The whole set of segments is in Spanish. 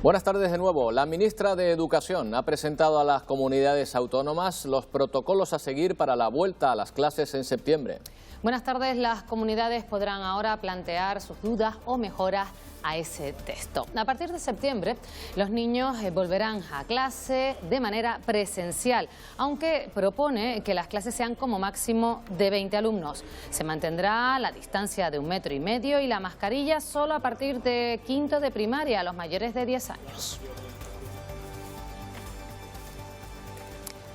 Buenas tardes de nuevo. La ministra de Educación ha presentado a las comunidades autónomas los protocolos a seguir para la vuelta a las clases en septiembre. Buenas tardes. Las comunidades podrán ahora plantear sus dudas o mejoras a ese texto. A partir de septiembre, los niños volverán a clase de manera presencial, aunque propone que las clases sean como máximo de 20 alumnos. Se mantendrá la distancia de 1,5 metros y la mascarilla solo a partir de quinto de primaria a los mayores de 10 años.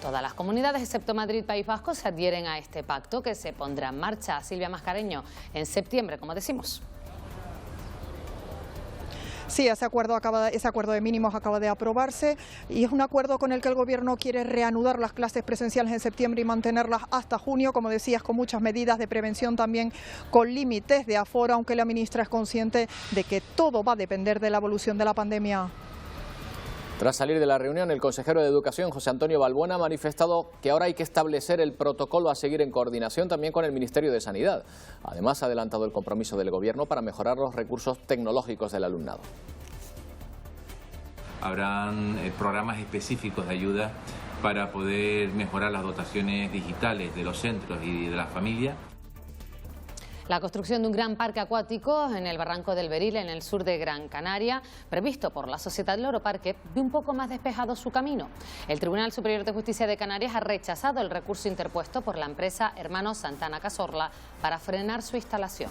Todas las comunidades, excepto Madrid, País Vasco, se adhieren a este pacto que se pondrá en marcha, Silvia Mascareño, en septiembre, como decimos. Sí, ese acuerdo de mínimos acaba de aprobarse y es un acuerdo con el que el Gobierno quiere reanudar las clases presenciales en septiembre y mantenerlas hasta junio, como decías, con muchas medidas de prevención, también con límites de aforo, aunque la ministra es consciente de que todo va a depender de la evolución de la pandemia. Tras salir de la reunión, el consejero de Educación, José Antonio Balbuena, ha manifestado que ahora hay que establecer el protocolo a seguir en coordinación también con el Ministerio de Sanidad. Además, ha adelantado el compromiso del Gobierno para mejorar los recursos tecnológicos del alumnado. Habrán programas específicos de ayuda para poder mejorar las dotaciones digitales de los centros y de las familias. La construcción de un gran parque acuático en el Barranco del Beril, en el sur de Gran Canaria, previsto por la Sociedad Loro Parque, ve un poco más despejado su camino. El Tribunal Superior de Justicia de Canarias ha rechazado el recurso interpuesto por la empresa Hermanos Santana Cazorla para frenar su instalación.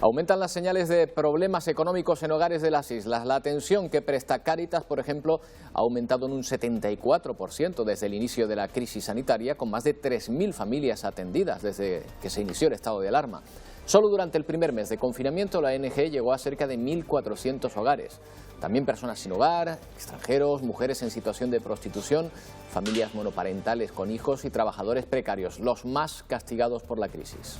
Aumentan las señales de problemas económicos en hogares de las islas. La atención que presta Cáritas, por ejemplo, ha aumentado en un 74% desde el inicio de la crisis sanitaria, con más de 3.000 familias atendidas desde que se inició el estado de alarma. Solo durante el primer mes de confinamiento, la ONG llegó a cerca de 1.400 hogares. También personas sin hogar, extranjeros, mujeres en situación de prostitución, familias monoparentales con hijos y trabajadores precarios, los más castigados por la crisis.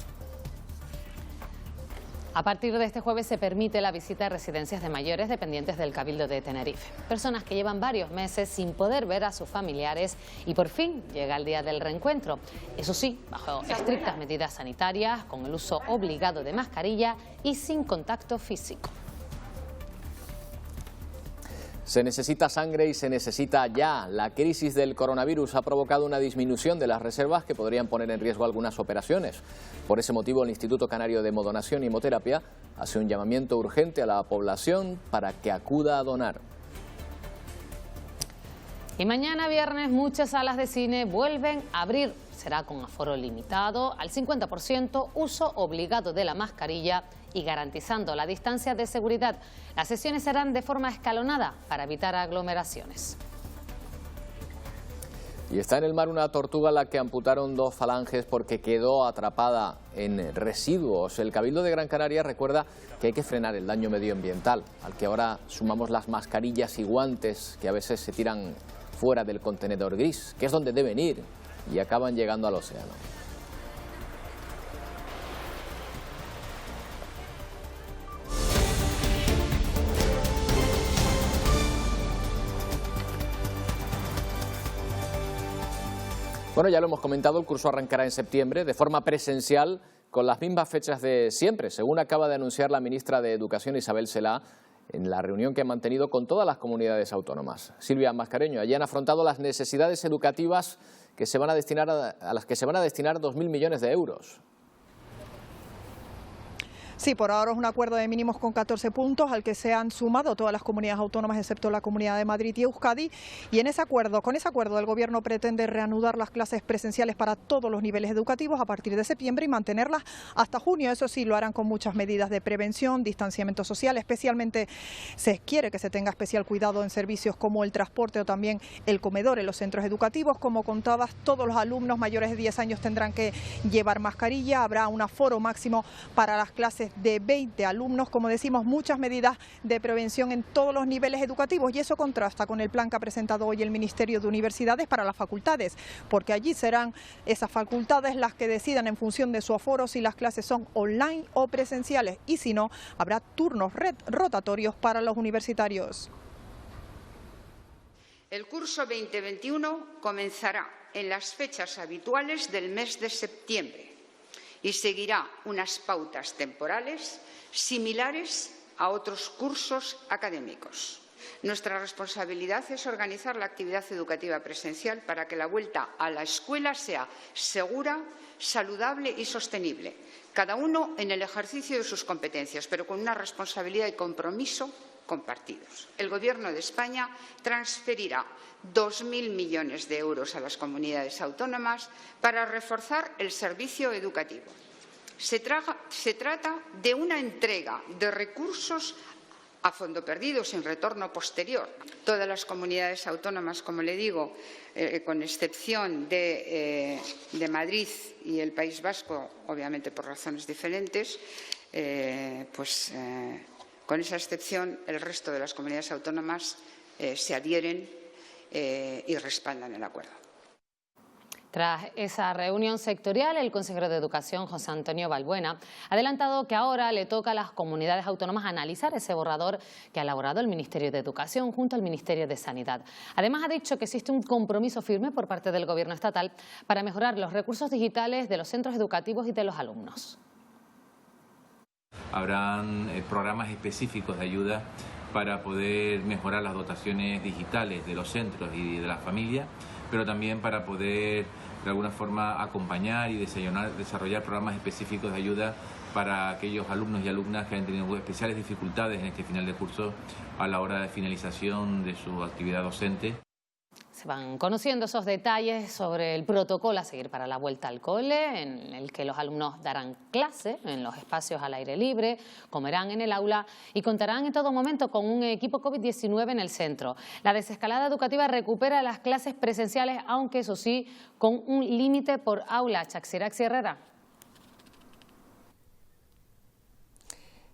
A partir de este jueves se permite la visita a residencias de mayores dependientes del Cabildo de Tenerife. Personas que llevan varios meses sin poder ver a sus familiares y por fin llega el día del reencuentro. Eso sí, bajo estrictas medidas sanitarias, con el uso obligado de mascarilla y sin contacto físico. Se necesita sangre y se necesita ya. La crisis del coronavirus ha provocado una disminución de las reservas que podrían poner en riesgo algunas operaciones. Por ese motivo, el Instituto Canario de Hemodonación y Hemoterapia hace un llamamiento urgente a la población para que acuda a donar. Y mañana viernes muchas salas de cine vuelven a abrir. Será con aforo limitado al 50%, uso obligado de la mascarilla y garantizando la distancia de seguridad. Las sesiones serán de forma escalonada para evitar aglomeraciones. Y está en el mar una tortuga a la que amputaron 2 falanges porque quedó atrapada en residuos. El Cabildo de Gran Canaria recuerda que hay que frenar el daño medioambiental, al que ahora sumamos las mascarillas y guantes que a veces se tiran fuera del contenedor gris, que es donde deben ir y acaban llegando al océano. Bueno, ya lo hemos comentado, el curso arrancará en septiembre de forma presencial con las mismas fechas de siempre, según acaba de anunciar la ministra de Educación, Isabel Celaá, en la reunión que ha mantenido con todas las comunidades autónomas. Silvia Mascareño, allí han afrontado las necesidades educativas que se van a destinar a las que se van a destinar 2.000 millones de euros. Sí, por ahora es un acuerdo de mínimos con 14 puntos al que se han sumado todas las comunidades autónomas excepto la Comunidad de Madrid y Euskadi. Y con ese acuerdo el Gobierno pretende reanudar las clases presenciales para todos los niveles educativos a partir de septiembre y mantenerlas hasta junio. Eso sí, lo harán con muchas medidas de prevención, distanciamiento social. Especialmente se quiere que se tenga especial cuidado en servicios como el transporte o también el comedor en los centros educativos. Como contabas, todos los alumnos mayores de 10 años tendrán que llevar mascarilla. Habrá un aforo máximo para las clases de 20 alumnos, como decimos, muchas medidas de prevención en todos los niveles educativos y eso contrasta con el plan que ha presentado hoy el Ministerio de Universidades para las facultades, porque allí serán esas facultades las que decidan en función de su aforo si las clases son online o presenciales y si no, habrá turnos rotatorios para los universitarios. El curso 2021 comenzará en las fechas habituales del mes de septiembre y seguirá unas pautas temporales similares a otros cursos académicos. Nuestra responsabilidad es organizar la actividad educativa presencial para que la vuelta a la escuela sea segura, saludable y sostenible, cada uno en el ejercicio de sus competencias, pero con una responsabilidad y compromiso compartidos. El Gobierno de España transferirá 2.000 millones de euros a las comunidades autónomas para reforzar el servicio educativo. Se trata de una entrega de recursos a fondo perdido, sin retorno posterior. Todas las comunidades autónomas, como le digo, con excepción de Madrid y el País Vasco, obviamente por razones diferentes, con esa excepción, el resto de las comunidades autónomas se adhieren y respaldan el acuerdo. Tras esa reunión sectorial, el consejero de Educación, José Antonio Balbuena, ha adelantado que ahora le toca a las comunidades autónomas analizar ese borrador que ha elaborado el Ministerio de Educación junto al Ministerio de Sanidad. Además, ha dicho que existe un compromiso firme por parte del Gobierno estatal para mejorar los recursos digitales de los centros educativos y de los alumnos. Habrán programas específicos de ayuda para poder mejorar las dotaciones digitales de los centros y de las familias, pero también para poder de alguna forma acompañar y desarrollar programas específicos de ayuda para aquellos alumnos y alumnas que han tenido especiales dificultades en este final de curso a la hora de finalización de su actividad docente. Se van conociendo esos detalles sobre el protocolo a seguir para la vuelta al cole, en el que los alumnos darán clase en los espacios al aire libre, comerán en el aula y contarán en todo momento con un equipo COVID-19 en el centro. La desescalada educativa recupera las clases presenciales, aunque eso sí, con un límite por aula. Chaxirax Herrera.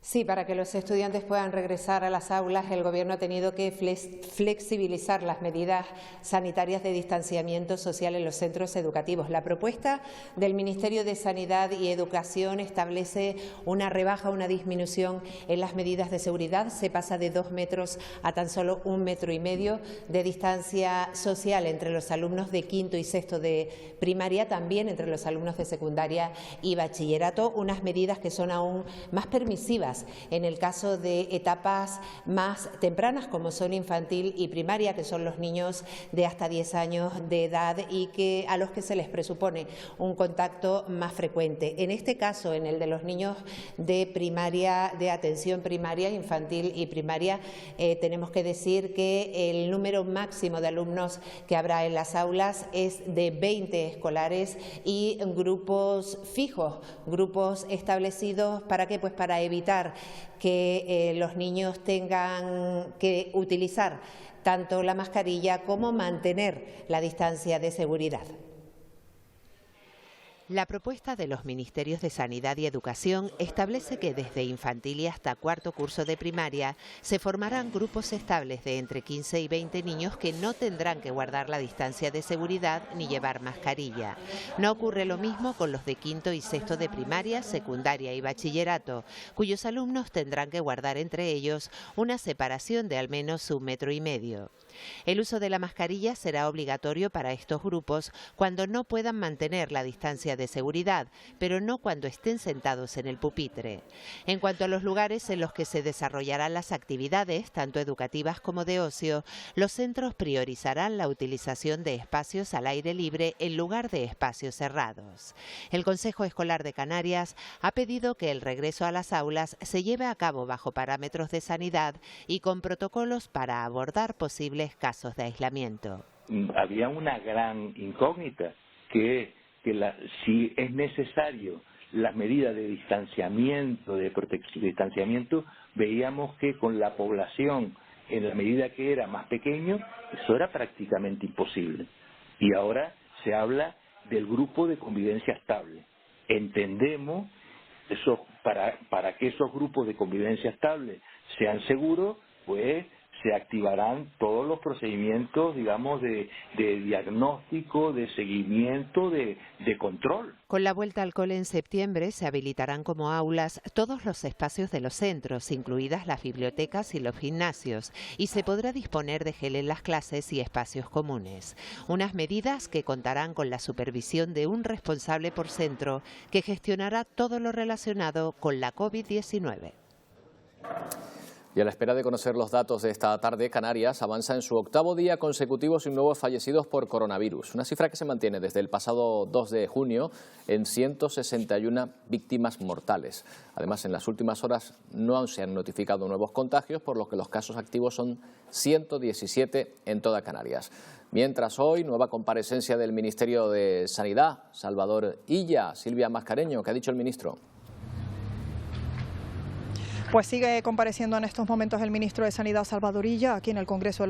Sí, para que los estudiantes puedan regresar a las aulas, el Gobierno ha tenido que flexibilizar las medidas sanitarias de distanciamiento social en los centros educativos. La propuesta del Ministerio de Sanidad y Educación establece una rebaja, una disminución en las medidas de seguridad. Se pasa de 2 metros a tan solo 1,5 metros de distancia social entre los alumnos de quinto y sexto de primaria, también entre los alumnos de secundaria y bachillerato, unas medidas que son aún más permisivas en el caso de etapas más tempranas como son infantil y primaria, que son los niños de hasta 10 años de edad y a los que se les presupone un contacto más frecuente. En este caso, en el de los niños de primaria, de atención primaria, infantil y primaria, tenemos que decir que el número máximo de alumnos que habrá en las aulas es de 20 escolares y grupos fijos, grupos establecidos para que para evitar que los niños tengan que utilizar tanto la mascarilla como mantener la distancia de seguridad. La propuesta de los Ministerios de Sanidad y Educación establece que desde infantil y hasta cuarto curso de primaria se formarán grupos estables de entre 15 y 20 niños que no tendrán que guardar la distancia de seguridad ni llevar mascarilla. No ocurre lo mismo con los de quinto y sexto de primaria, secundaria y bachillerato, cuyos alumnos tendrán que guardar entre ellos una separación de al menos 1,5 metros. El uso de la mascarilla será obligatorio para estos grupos cuando no puedan mantener la distancia de seguridad, pero no cuando estén sentados en el pupitre. En cuanto a los lugares en los que se desarrollarán las actividades, tanto educativas como de ocio, los centros priorizarán la utilización de espacios al aire libre en lugar de espacios cerrados. El Consejo Escolar de Canarias ha pedido que el regreso a las aulas se lleve a cabo bajo parámetros de sanidad y con protocolos para abordar posibles casos de aislamiento. Había una gran incógnita que si es necesario las medidas de distanciamiento, de protección, de distanciamiento, veíamos que con la población, en la medida que era más pequeño, eso era prácticamente imposible. Y ahora se habla del grupo de convivencia estable. Entendemos eso, para que esos grupos de convivencia estable sean seguros, pues se activarán todos los procedimientos, digamos, de diagnóstico, de seguimiento, de control. Con la vuelta al cole en septiembre se habilitarán como aulas todos los espacios de los centros, incluidas las bibliotecas y los gimnasios, y se podrá disponer de gel en las clases y espacios comunes. Unas medidas que contarán con la supervisión de un responsable por centro que gestionará todo lo relacionado con la COVID-19. Y a la espera de conocer los datos de esta tarde, Canarias avanza en su 8º día consecutivo sin nuevos fallecidos por coronavirus. Una cifra que se mantiene desde el pasado 2 de junio en 161 víctimas mortales. Además, en las últimas horas no se han notificado nuevos contagios, por lo que los casos activos son 117 en toda Canarias. Mientras hoy, nueva comparecencia del Ministerio de Sanidad, Salvador Illa. Silvia Mascareño, ¿qué ha dicho el ministro? Pues sigue compareciendo en estos momentos el ministro de Sanidad, Salvador Illa, aquí en el Congreso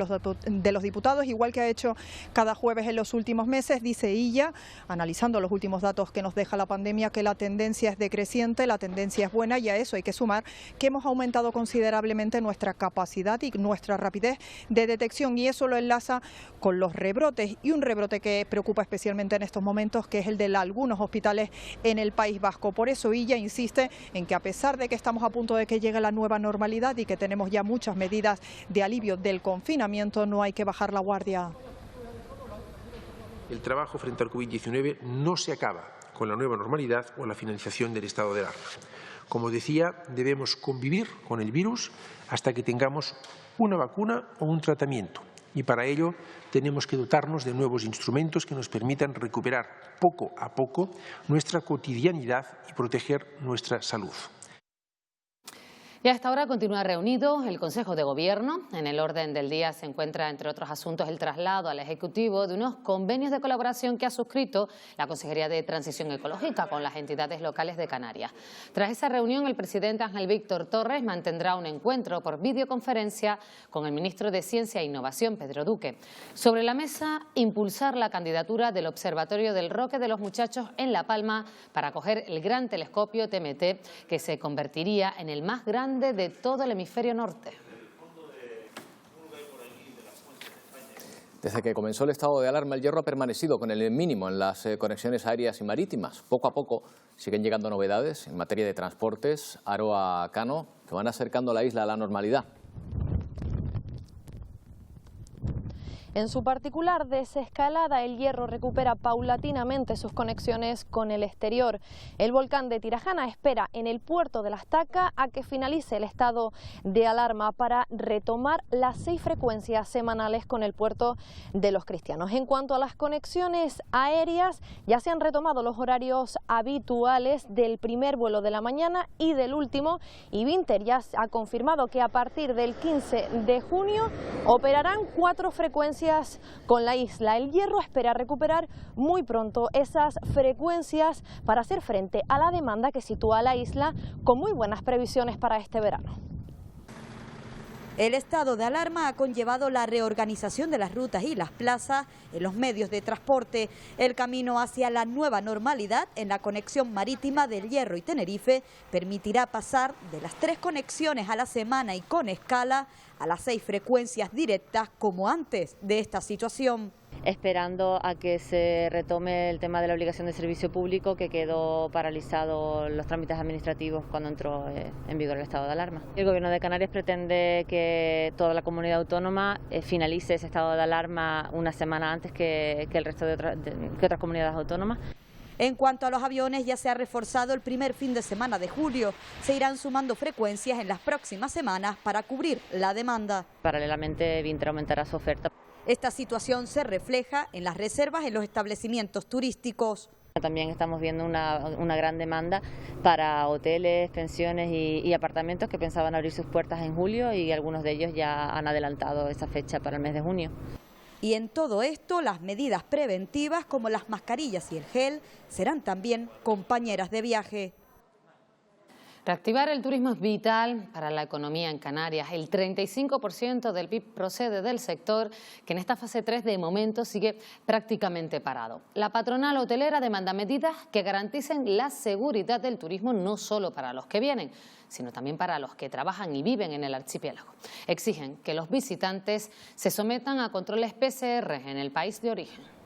de los Diputados, igual que ha hecho cada jueves en los últimos meses. Dice Illa, analizando los últimos datos que nos deja la pandemia, que la tendencia es decreciente, la tendencia es buena, y a eso hay que sumar que hemos aumentado considerablemente nuestra capacidad y nuestra rapidez de detección, y eso lo enlaza con los rebrotes, y un rebrote que preocupa especialmente en estos momentos, que es el de algunos hospitales en el País Vasco. Por eso Illa insiste en que, a pesar de que estamos a punto de que llegue la nueva normalidad y que tenemos ya muchas medidas de alivio del confinamiento, no hay que bajar la guardia. El trabajo frente al COVID-19 no se acaba con la nueva normalidad o la finalización del estado de alarma. Como decía, debemos convivir con el virus hasta que tengamos una vacuna o un tratamiento, y para ello tenemos que dotarnos de nuevos instrumentos que nos permitan recuperar poco a poco nuestra cotidianidad y proteger nuestra salud. Y a esta hora continúa reunido el Consejo de Gobierno. En el orden del día se encuentra, entre otros asuntos, el traslado al Ejecutivo de unos convenios de colaboración que ha suscrito la Consejería de Transición Ecológica con las entidades locales de Canarias. Tras esa reunión, el presidente Ángel Víctor Torres mantendrá un encuentro por videoconferencia con el ministro de Ciencia e Innovación, Pedro Duque. Sobre la mesa, impulsar la candidatura del Observatorio del Roque de los Muchachos en La Palma para acoger el gran telescopio TMT, que se convertiría en el más grande de todo el hemisferio norte. Desde que comenzó el estado de alarma, el Hierro ha permanecido con el mínimo en las conexiones aéreas y marítimas. Poco a poco siguen llegando novedades en materia de transportes, Aroa-Cano, que van acercando la isla a la normalidad. En su particular desescalada, el Hierro recupera paulatinamente sus conexiones con el exterior. El volcán de Tirajana espera en el puerto de La Estaca a que finalice el estado de alarma para retomar las 6 frecuencias semanales con el puerto de Los Cristianos. En cuanto a las conexiones aéreas, ya se han retomado los horarios habituales del primer vuelo de la mañana y del último, y Vinter ya ha confirmado que a partir del 15 de junio operarán 4 frecuencias con la isla. El Hierro espera recuperar muy pronto esas frecuencias para hacer frente a la demanda que sitúa a la isla, con muy buenas previsiones para este verano. El estado de alarma ha conllevado la reorganización de las rutas y las plazas en los medios de transporte. El camino hacia la nueva normalidad en la conexión marítima del Hierro y Tenerife permitirá pasar de las 3 conexiones a la semana y con escala a las 6 frecuencias directas como antes de esta situación. Esperando a que se retome el tema de la obligación de servicio público, que quedó paralizado los trámites administrativos cuando entró en vigor el estado de alarma. El Gobierno de Canarias pretende que toda la comunidad autónoma finalice ese estado de alarma una semana antes que el resto de otras comunidades autónomas. En cuanto a los aviones, ya se ha reforzado el primer fin de semana de julio. Se irán sumando frecuencias en las próximas semanas para cubrir la demanda. Paralelamente, Vinter aumentará su oferta. Esta situación se refleja en las reservas en los establecimientos turísticos. También estamos viendo una gran demanda para hoteles, pensiones y apartamentos que pensaban abrir sus puertas en julio, y algunos de ellos ya han adelantado esa fecha para el mes de junio. Y en todo esto, las medidas preventivas como las mascarillas y el gel serán también compañeras de viaje. Reactivar el turismo es vital para la economía en Canarias. El 35% del PIB procede del sector, que en esta fase 3 de momento sigue prácticamente parado. La patronal hotelera demanda medidas que garanticen la seguridad del turismo, no solo para los que vienen, sino también para los que trabajan y viven en el archipiélago. Exigen que los visitantes se sometan a controles PCR en el país de origen.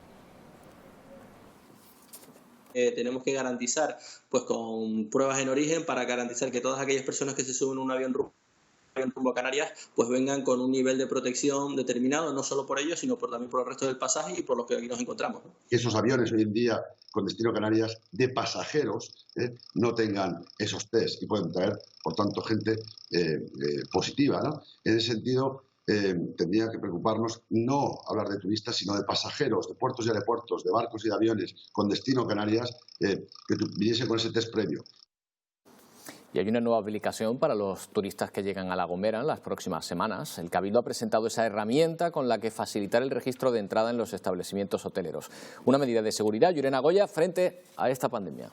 Tenemos que garantizar, pues con pruebas en origen, para garantizar que todas aquellas personas que se suben a un avión en rumbo a Canarias pues vengan con un nivel de protección determinado, no solo por ellos, sino también por el resto del pasaje y por los que aquí nos encontramos, ¿no? Que esos aviones hoy en día con destino a Canarias de pasajeros no tengan esos test y pueden traer, por tanto, gente positiva, ¿no? En ese sentido, tendría que preocuparnos no hablar de turistas, sino de pasajeros, de puertos y aeropuertos, de barcos y de aviones con destino a Canarias que viniesen con ese test previo. Y hay una nueva aplicación para los turistas que llegan a La Gomera en las próximas semanas. El Cabildo ha presentado esa herramienta con la que facilitar el registro de entrada en los establecimientos hoteleros. Una medida de seguridad, Yurena Goya, frente a esta pandemia.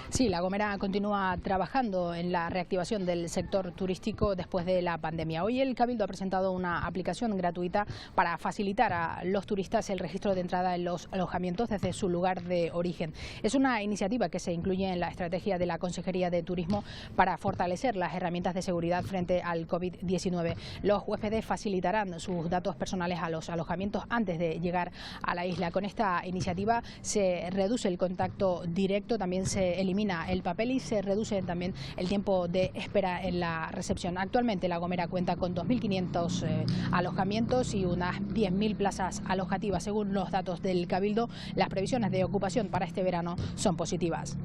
Sí, La Gomera continúa trabajando en la reactivación del sector turístico después de la pandemia. Hoy el Cabildo ha presentado una aplicación gratuita para facilitar a los turistas el registro de entrada en los alojamientos desde su lugar de origen. Es una iniciativa que se incluye en la estrategia de la Consejería de Turismo para fortalecer las herramientas de seguridad frente al COVID-19. Los huéspedes facilitarán sus datos personales a los alojamientos antes de llegar a la isla. Con esta iniciativa se reduce el contacto directo, también se elimina el papel y se reduce también el tiempo de espera en la recepción. Actualmente La Gomera cuenta con 2.500 alojamientos y unas 10.000 plazas alojativas. Según los datos del Cabildo, las previsiones de ocupación para este verano son positivas.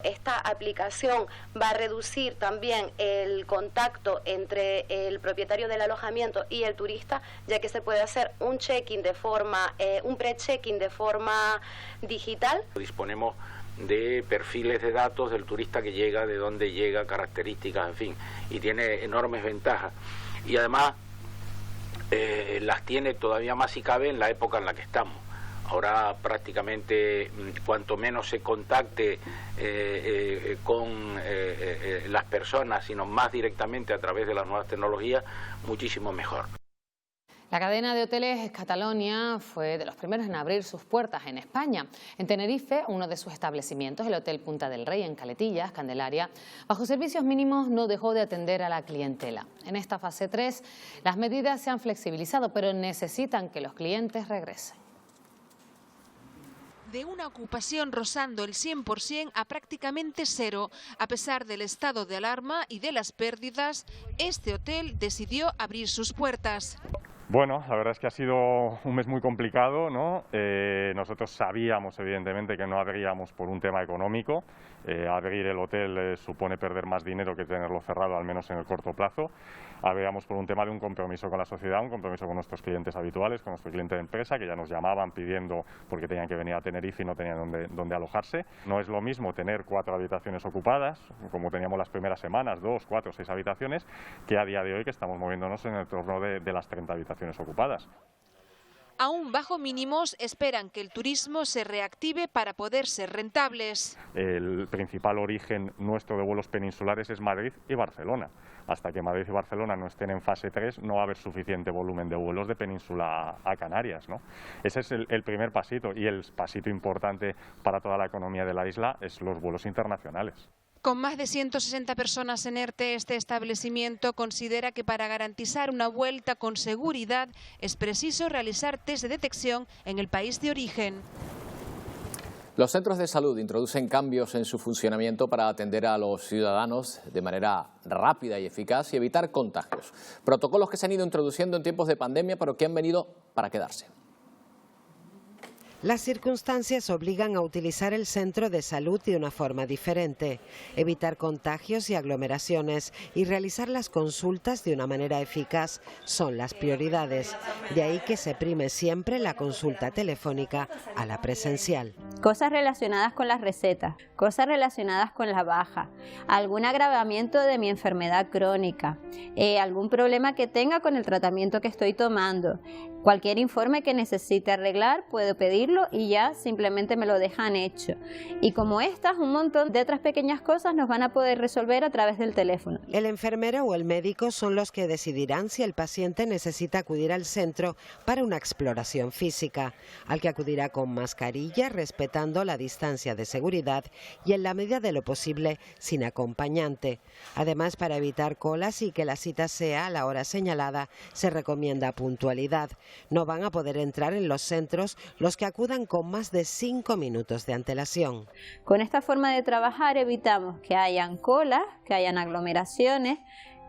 Esta aplicación va a reducir también el contacto entre el propietario del alojamiento y el turista, ya que se puede hacer un check-in de forma, un pre-check-in de forma digital. Disponemos de perfiles de datos del turista que llega, de dónde llega, características, en fin, y tiene enormes ventajas. Y además las tiene todavía más si cabe en la época en la que estamos. Ahora prácticamente cuanto menos se contacte con las personas, sino más directamente a través de las nuevas tecnologías, muchísimo mejor. La cadena de hoteles Catalonia fue de los primeros en abrir sus puertas en España. En Tenerife, uno de sus establecimientos, el Hotel Punta del Rey, en Caletillas, Candelaria, bajo servicios mínimos no dejó de atender a la clientela. En esta fase 3, las medidas se han flexibilizado, pero necesitan que los clientes regresen. De una ocupación rozando el 100% a prácticamente cero. A pesar del estado de alarma y de las pérdidas, este hotel decidió abrir sus puertas. Bueno, la verdad es que ha sido un mes muy complicado, ¿no? Nosotros sabíamos, evidentemente, que no abriríamos por un tema económico. Abrir el hotel supone perder más dinero que tenerlo cerrado, al menos en el corto plazo. Abríamos por un tema de un compromiso con la sociedad, un compromiso con nuestros clientes habituales, con nuestro cliente de empresa, que ya nos llamaban pidiendo porque tenían que venir a Tenerife y no tenían dónde alojarse. No es lo mismo tener 4 habitaciones ocupadas, como teníamos las primeras semanas, 2, 4, 6 habitaciones, que a día de hoy que estamos moviéndonos en el torno de las 30 habitaciones ocupadas. Aún bajo mínimos, esperan que el turismo se reactive para poder ser rentables. El principal origen nuestro de vuelos peninsulares es Madrid y Barcelona. Hasta que Madrid y Barcelona no estén en fase 3, no va a haber suficiente volumen de vuelos de península a Canarias, ¿no? Ese es el primer pasito, y el pasito importante para toda la economía de la isla es los vuelos internacionales. Con más de 160 personas en ERTE, este establecimiento considera que para garantizar una vuelta con seguridad es preciso realizar test de detección en el país de origen. Los centros de salud introducen cambios en su funcionamiento para atender a los ciudadanos de manera rápida y eficaz y evitar contagios. Protocolos que se han ido introduciendo en tiempos de pandemia, pero que han venido para quedarse. Las circunstancias obligan a utilizar el centro de salud de una forma diferente, evitar contagios y aglomeraciones y realizar las consultas de una manera eficaz son las prioridades. De ahí que se prime siempre la consulta telefónica a la presencial. Cosas relacionadas con las recetas, cosas relacionadas con la baja, algún agravamiento de mi enfermedad crónica, algún problema que tenga con el tratamiento que estoy tomando. Cualquier informe que necesite arreglar, puedo pedirlo y ya simplemente me lo dejan hecho. Y como estas, un montón de otras pequeñas cosas nos van a poder resolver a través del teléfono. El enfermero o el médico son los que decidirán si el paciente necesita acudir al centro para una exploración física, al que acudirá con mascarilla, respetando la distancia de seguridad y en la medida de lo posible sin acompañante. Además, para evitar colas y que la cita sea a la hora señalada, se recomienda puntualidad. No van a poder entrar en los centros los que acudan con más de 5 minutos de antelación. Con esta forma de trabajar evitamos que hayan colas, que hayan aglomeraciones,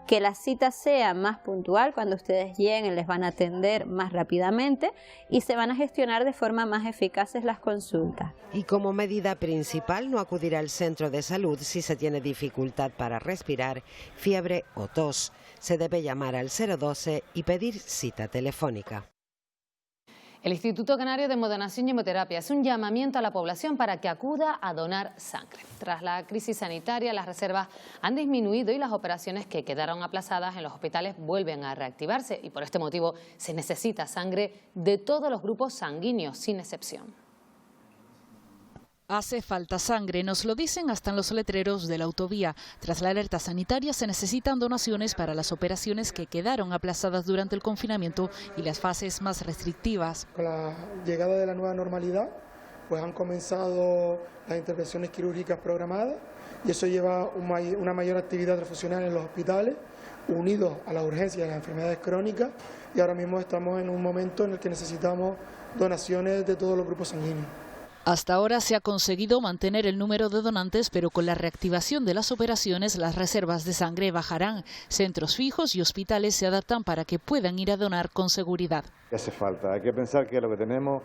que la cita sea más puntual. Cuando ustedes lleguen les van a atender más rápidamente y se van a gestionar de forma más eficaz las consultas. Y como medida principal, no acudir al centro de salud si se tiene dificultad para respirar, fiebre o tos. Se debe llamar al 012 y pedir cita telefónica. El Instituto Canario de Hemodonación y Hemoterapia hace un llamamiento a la población para que acuda a donar sangre. Tras la crisis sanitaria, las reservas han disminuido y las operaciones que quedaron aplazadas en los hospitales vuelven a reactivarse y por este motivo se necesita sangre de todos los grupos sanguíneos, sin excepción. Hace falta sangre, nos lo dicen hasta en los letreros de la autovía. Tras la alerta sanitaria se necesitan donaciones para las operaciones que quedaron aplazadas durante el confinamiento y las fases más restrictivas. Con la llegada de la nueva normalidad, pues han comenzado las intervenciones quirúrgicas programadas y eso lleva una mayor actividad transfusional en los hospitales, unidos a la urgencia de las enfermedades crónicas, y ahora mismo estamos en un momento en el que necesitamos donaciones de todos los grupos sanguíneos. Hasta ahora se ha conseguido mantener el número de donantes, pero con la reactivación de las operaciones las reservas de sangre bajarán. Centros fijos y hospitales se adaptan para que puedan ir a donar con seguridad. Hace falta, hay que pensar que lo que tenemos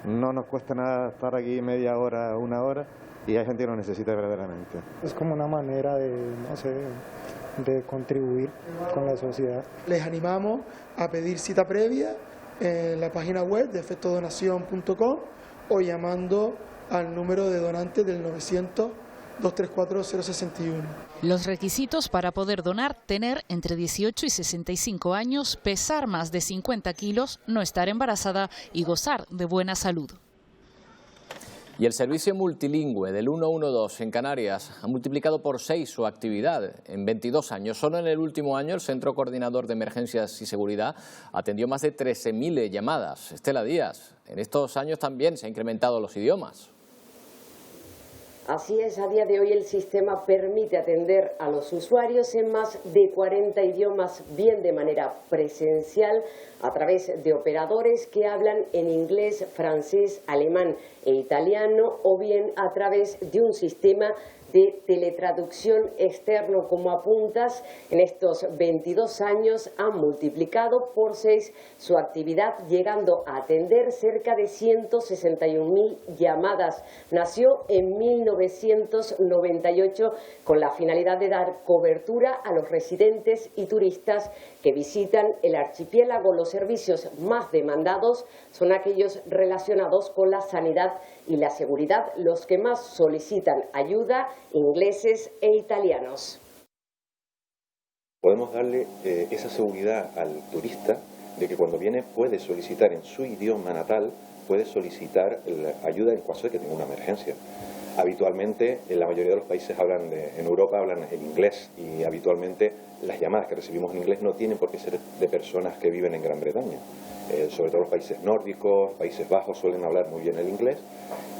no nos cuesta nada estar aquí media hora, una hora, y hay gente que lo necesita verdaderamente. Es como una manera de, no sé, de contribuir con la sociedad. Les animamos a pedir cita previa en la página web de efectodonación.com o llamando al número de donantes del 900-234-061. Los requisitos para poder donar: tener entre 18 y 65 años, pesar más de 50 kilos, no estar embarazada y gozar de buena salud. Y el servicio multilingüe del 112 en Canarias ha multiplicado por 6 su actividad en 22 años. Solo en el último año el Centro Coordinador de Emergencias y Seguridad atendió más de 13.000 llamadas. Estela Díaz, en estos años también se han incrementado los idiomas. Así es, a día de hoy el sistema permite atender a los usuarios en más de 40 idiomas, bien de manera presencial, a través de operadores que hablan en inglés, francés, alemán e italiano, o bien a través de un sistema de teletraducción externo. Como apuntas, en estos 22 años han multiplicado por 6 su actividad, llegando a atender cerca de 161.000 llamadas. Nació en 1998 con la finalidad de dar cobertura a los residentes y turistas que visitan el archipiélago. Los servicios más demandados son aquellos relacionados con la sanidad y la seguridad, los que más solicitan ayuda, ingleses e italianos. Podemos darle esa seguridad al turista de que cuando viene puede solicitar en su idioma natal, puede solicitar ayuda en caso de que tenga una emergencia. Habitualmente, en la mayoría de los países en Europa hablan el inglés, y habitualmente las llamadas que recibimos en inglés no tienen por qué ser de personas que viven en Gran Bretaña. Sobre todo los países nórdicos, Países Bajos suelen hablar muy bien el inglés,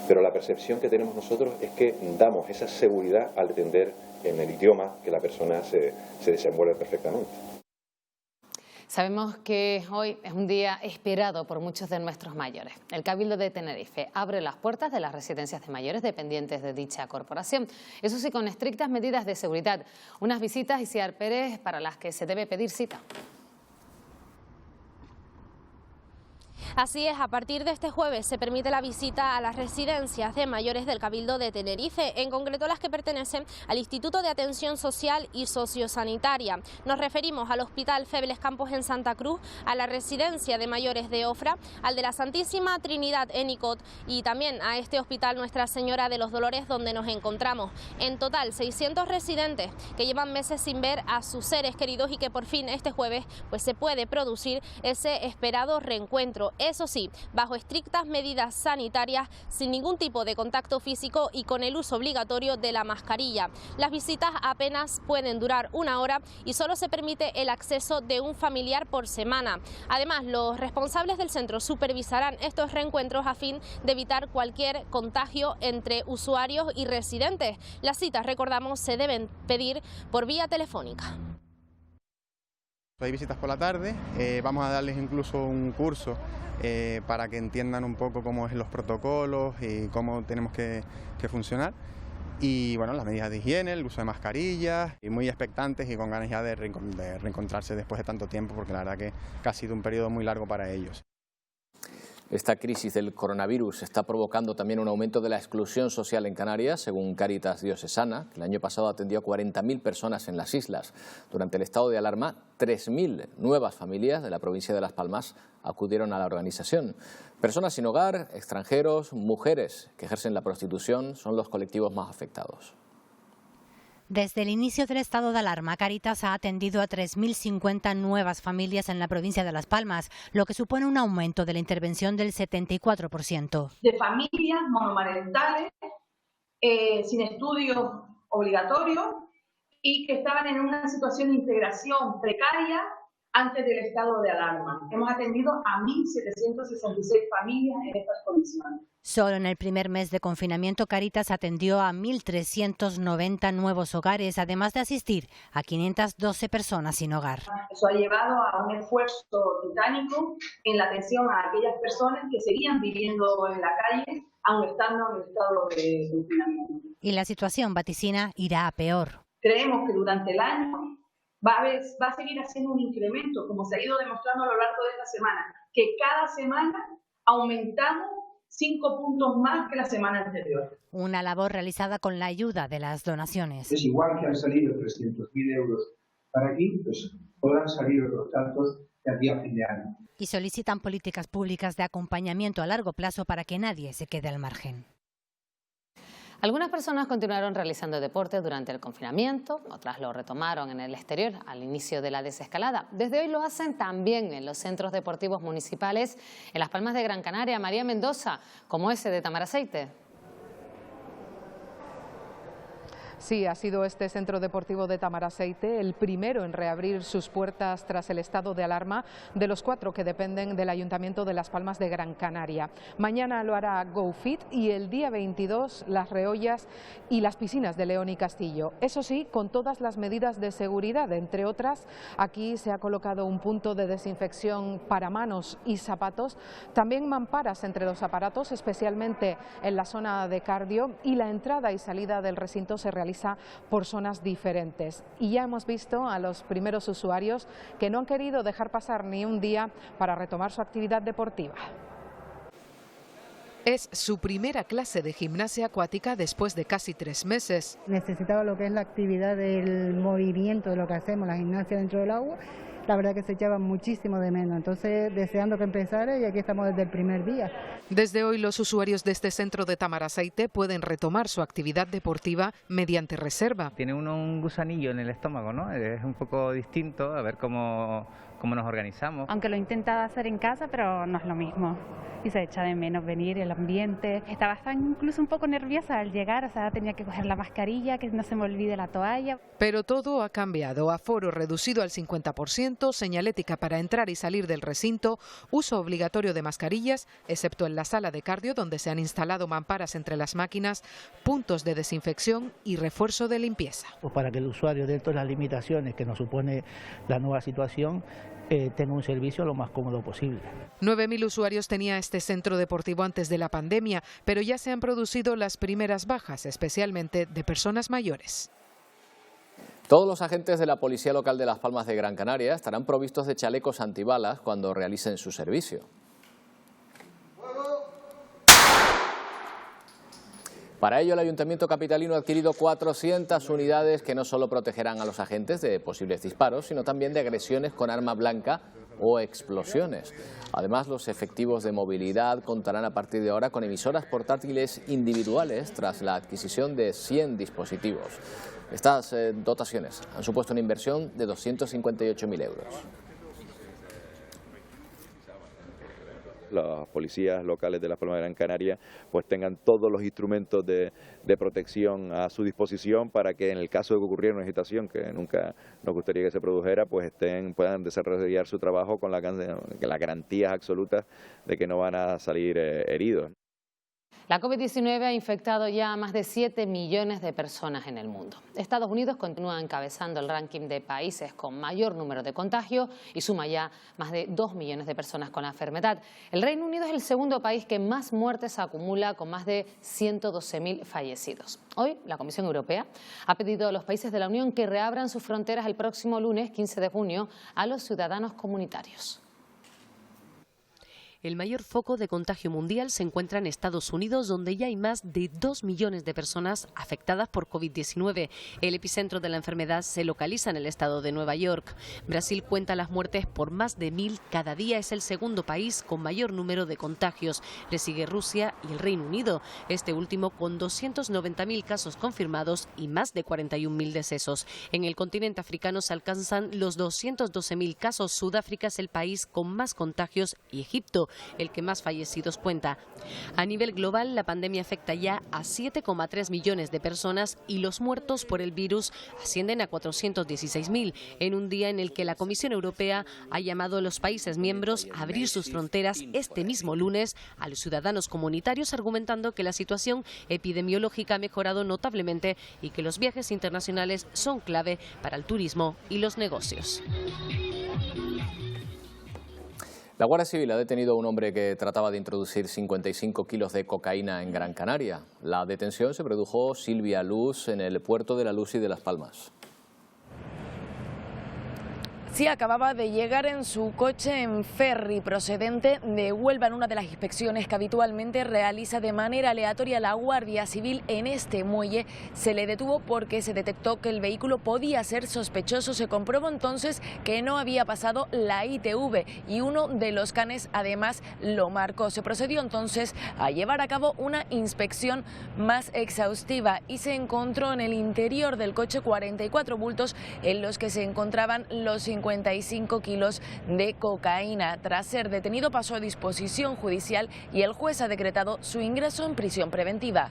pero la percepción que tenemos nosotros es que damos esa seguridad al atender en el idioma que la persona se desenvuelve perfectamente. Sabemos que hoy es un día esperado por muchos de nuestros mayores. El Cabildo de Tenerife abre las puertas de las residencias de mayores dependientes de dicha corporación. Eso sí, con estrictas medidas de seguridad. Unas visitas, Isiar Pérez, para las que se debe pedir cita. Así es, a partir de este jueves se permite la visita a las residencias de mayores del Cabildo de Tenerife, en concreto las que pertenecen al Instituto de Atención Social y Sociosanitaria. Nos referimos al Hospital Febles Campos en Santa Cruz, a la Residencia de Mayores de Ofra, al de la Santísima Trinidad en Icod y también a este Hospital Nuestra Señora de los Dolores, donde nos encontramos. En total, 600 residentes que llevan meses sin ver a sus seres queridos y que por fin este jueves pues se puede producir ese esperado reencuentro. Eso sí, bajo estrictas medidas sanitarias, sin ningún tipo de contacto físico y con el uso obligatorio de la mascarilla. Las visitas apenas pueden durar 1 hora y solo se permite el acceso de un familiar por semana. Además, los responsables del centro supervisarán estos reencuentros a fin de evitar cualquier contagio entre usuarios y residentes. Las citas, recordamos, se deben pedir por vía telefónica. Hay visitas por la tarde, vamos a darles incluso un curso para que entiendan un poco cómo es los protocolos y cómo tenemos que funcionar. Y bueno, las medidas de higiene, el uso de mascarillas, y muy expectantes y con ganas ya de reencontrarse después de tanto tiempo, porque la verdad que ha sido un periodo muy largo para ellos. Esta crisis del coronavirus está provocando también un aumento de la exclusión social en Canarias, según Cáritas Diocesana, que el año pasado atendió a 40.000 personas en las islas. Durante el estado de alarma, 3.000 nuevas familias de la provincia de Las Palmas acudieron a la organización. Personas sin hogar, extranjeros, mujeres que ejercen la prostitución son los colectivos más afectados. Desde el inicio del estado de alarma, Cáritas ha atendido a 3.050 nuevas familias en la provincia de Las Palmas, lo que supone un aumento de la intervención del 74%. De familias monomarentales, sin estudios obligatorios y que estaban en una situación de integración precaria antes del estado de alarma. Hemos atendido a 1.766 familias en estas condiciones. Solo en el primer mes de confinamiento, Cáritas atendió a 1.390 nuevos hogares, además de asistir a 512 personas sin hogar. Eso ha llevado a un esfuerzo titánico en la atención a aquellas personas que seguían viviendo en la calle, aun estando en el estado de confinamiento. Y la situación, vaticina, irá a peor. Creemos que durante el año va a seguir haciendo un incremento, como se ha ido demostrando a lo largo de esta semana, que cada semana aumentamos 5 puntos más que la semana anterior. Una labor realizada con la ayuda de las donaciones. Es igual que han salido 300.000 euros para aquí, pues podrán salir otros tantos de aquí a fin de año. Y solicitan políticas públicas de acompañamiento a largo plazo para que nadie se quede al margen. Algunas personas continuaron realizando deporte durante el confinamiento, otras lo retomaron en el exterior al inicio de la desescalada. Desde hoy lo hacen también en los centros deportivos municipales en Las Palmas de Gran Canaria. María Mendoza, como ese de Tamaraceite. Sí, ha sido este centro deportivo de Tamaraceite el primero en reabrir sus puertas tras el estado de alarma de los 4 que dependen del Ayuntamiento de Las Palmas de Gran Canaria. Mañana lo hará GoFit y el día 22 las Reollas y las piscinas de León y Castillo. Eso sí, con todas las medidas de seguridad, entre otras, aquí se ha colocado un punto de desinfección para manos y zapatos, también mamparas entre los aparatos, especialmente en la zona de cardio, y la entrada y salida del recinto se realiza por zonas diferentes. Y ya hemos visto a los primeros usuarios que no han querido dejar pasar ni un día para retomar su actividad deportiva. Es su primera clase de gimnasia acuática después de casi 3 meses. Necesitaba lo que es la actividad del movimiento de lo que hacemos, la gimnasia dentro del agua. La verdad que se echaba muchísimo de menos, entonces deseando que empezara y aquí estamos desde el primer día. Desde hoy los usuarios de este centro de Tamaraceite pueden retomar su actividad deportiva mediante reserva. Tiene uno un gusanillo en el estómago, ¿no? Es un poco distinto, a ver cómo nos organizamos. Aunque lo he intentado hacer en casa, pero no es lo mismo. Y se echa de menos venir, el ambiente. Estaba hasta incluso un poco nerviosa al llegar, o sea, tenía que coger la mascarilla, que no se me olvide la toalla. Pero todo ha cambiado. Aforo reducido al 50%, señalética para entrar y salir del recinto, uso obligatorio de mascarillas, excepto en la sala de cardio donde se han instalado mamparas entre las máquinas, puntos de desinfección y refuerzo de limpieza. Pues para que el usuario, dentro de las limitaciones que nos supone la nueva situación, tenga un servicio lo más cómodo posible. 9.000 usuarios tenía este centro deportivo antes de la pandemia, pero ya se han producido las primeras bajas, especialmente de personas mayores. Todos los agentes de la Policía Local de Las Palmas de Gran Canaria estarán provistos de chalecos antibalas cuando realicen su servicio. Para ello, el Ayuntamiento capitalino ha adquirido 400 unidades que no solo protegerán a los agentes de posibles disparos, sino también de agresiones con arma blanca o explosiones. Además, los efectivos de movilidad contarán a partir de ahora con emisoras portátiles individuales tras la adquisición de 100 dispositivos. Estas dotaciones han supuesto una inversión de 258.000 euros. Las policías locales de Las Palmas de Gran Canaria pues tengan todos los instrumentos de protección a su disposición para que en el caso de que ocurriera una situación que nunca nos gustaría que se produjera, pues puedan desarrollar su trabajo con las garantías absolutas de que no van a salir heridos. La COVID-19 ha infectado ya a más de 7 millones de personas en el mundo. Estados Unidos continúa encabezando el ranking de países con mayor número de contagios y suma ya más de 2 millones de personas con la enfermedad. El Reino Unido es el segundo país que más muertes acumula, con más de 112.000 fallecidos. Hoy, la Comisión Europea ha pedido a los países de la Unión que reabran sus fronteras el próximo lunes 15 de junio a los ciudadanos comunitarios. El mayor foco de contagio mundial se encuentra en Estados Unidos, donde ya hay más de 2 millones de personas afectadas por COVID-19. El epicentro de la enfermedad se localiza en el estado de Nueva York. Brasil cuenta las muertes por más de 1.000 cada día. Es el segundo país con mayor número de contagios. Le sigue Rusia y el Reino Unido, este último con 290.000 casos confirmados y más de 41.000 decesos. En el continente africano se alcanzan los 212.000 casos. Sudáfrica es el país con más contagios y Egipto el que más fallecidos cuenta. A nivel global, la pandemia afecta ya a 7,3 millones de personas y los muertos por el virus ascienden a 416.000, en un día en el que la Comisión Europea ha llamado a los países miembros a abrir sus fronteras este mismo lunes a los ciudadanos comunitarios, argumentando que la situación epidemiológica ha mejorado notablemente y que los viajes internacionales son clave para el turismo y los negocios. La Guardia Civil ha detenido a un hombre que trataba de introducir 55 kilos de cocaína en Gran Canaria. La detención se produjo, Silvia Luz, en el puerto de La Luz y de Las Palmas. Sí, acababa de llegar en su coche en ferry procedente de Huelva en una de las inspecciones que habitualmente realiza de manera aleatoria la Guardia Civil en este muelle. Se le detuvo porque se detectó que el vehículo podía ser sospechoso. Se comprobó entonces que no había pasado la ITV y uno de los canes además lo marcó. Se procedió entonces a llevar a cabo una inspección más exhaustiva y se encontró en el interior del coche 44 bultos en los que se encontraban los 55 kilos de cocaína. Tras ser detenido pasó a disposición judicial y el juez ha decretado su ingreso en prisión preventiva.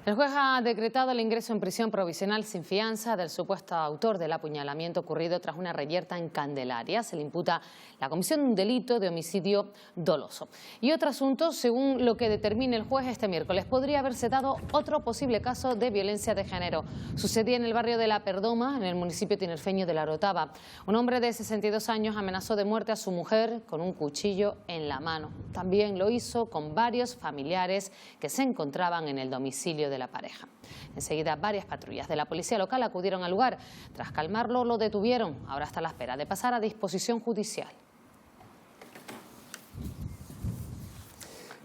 El juez ha decretado el ingreso en prisión provisional sin fianza del supuesto autor del apuñalamiento ocurrido tras una reyerta en Candelaria. Se le imputa la comisión de un delito de homicidio doloso. Y otro asunto, según lo que determine el juez este miércoles, podría haberse dado otro posible caso de violencia de género. Sucedía en el barrio de La Perdoma, en el municipio tinerfeño de La Orotava. Un hombre de 62 años amenazó de muerte a su mujer con un cuchillo en la mano. También lo hizo con varios familiares que se encontraban en el domicilio de la pareja. Enseguida varias patrullas de la policía local acudieron al lugar. Tras calmarlo lo detuvieron. Ahora está a la espera de pasar a disposición judicial.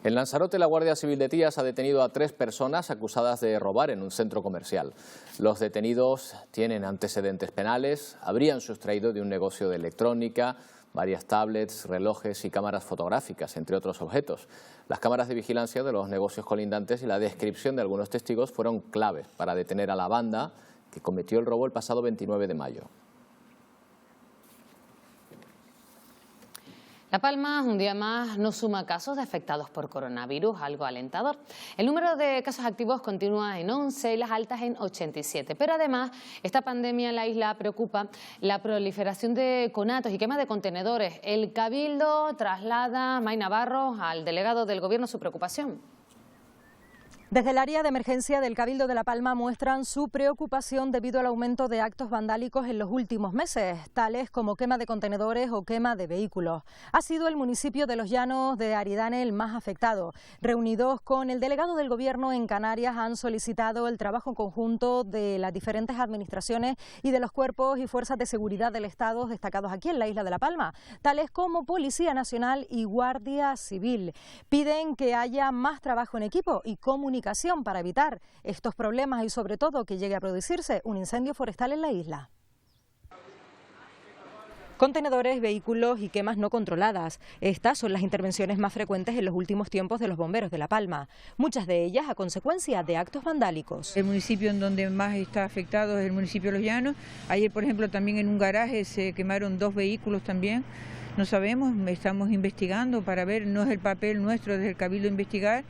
En Lanzarote, la Guardia Civil de Tías ha detenido a 3 personas acusadas de robar en un centro comercial. Los detenidos tienen antecedentes penales, habrían sustraído de un negocio de electrónica varias tablets, relojes y cámaras fotográficas, entre otros objetos. Las cámaras de vigilancia de los negocios colindantes y la descripción de algunos testigos fueron claves para detener a la banda que cometió el robo el pasado 29 de mayo. La Palma, un día más, no suma casos de afectados por coronavirus, algo alentador. El número de casos activos continúa en 11 y las altas en 87. Pero además, esta pandemia en la isla preocupa la proliferación de conatos y quema de contenedores. El Cabildo traslada, May Navarro, al delegado del Gobierno su preocupación. Desde el área de emergencia del Cabildo de La Palma muestran su preocupación debido al aumento de actos vandálicos en los últimos meses, tales como quema de contenedores o quema de vehículos. Ha sido el municipio de Los Llanos de Aridane el más afectado. Reunidos con el delegado del Gobierno en Canarias, han solicitado el trabajo conjunto de las diferentes administraciones y de los cuerpos y fuerzas de seguridad del Estado destacados aquí en la isla de La Palma, tales como Policía Nacional y Guardia Civil. Piden que haya más trabajo en equipo y comunicación para evitar estos problemas y sobre todo que llegue a producirse un incendio forestal en la isla. Contenedores, vehículos y quemas no controladas. Estas son las intervenciones más frecuentes en los últimos tiempos de los bomberos de La Palma, muchas de ellas a consecuencia de actos vandálicos. El municipio en donde más está afectado es el municipio de Los Llanos. Ayer, por ejemplo, también en un garaje se quemaron 2 vehículos también. No sabemos, estamos investigando para ver, no es el papel nuestro desde el Cabildo investigar,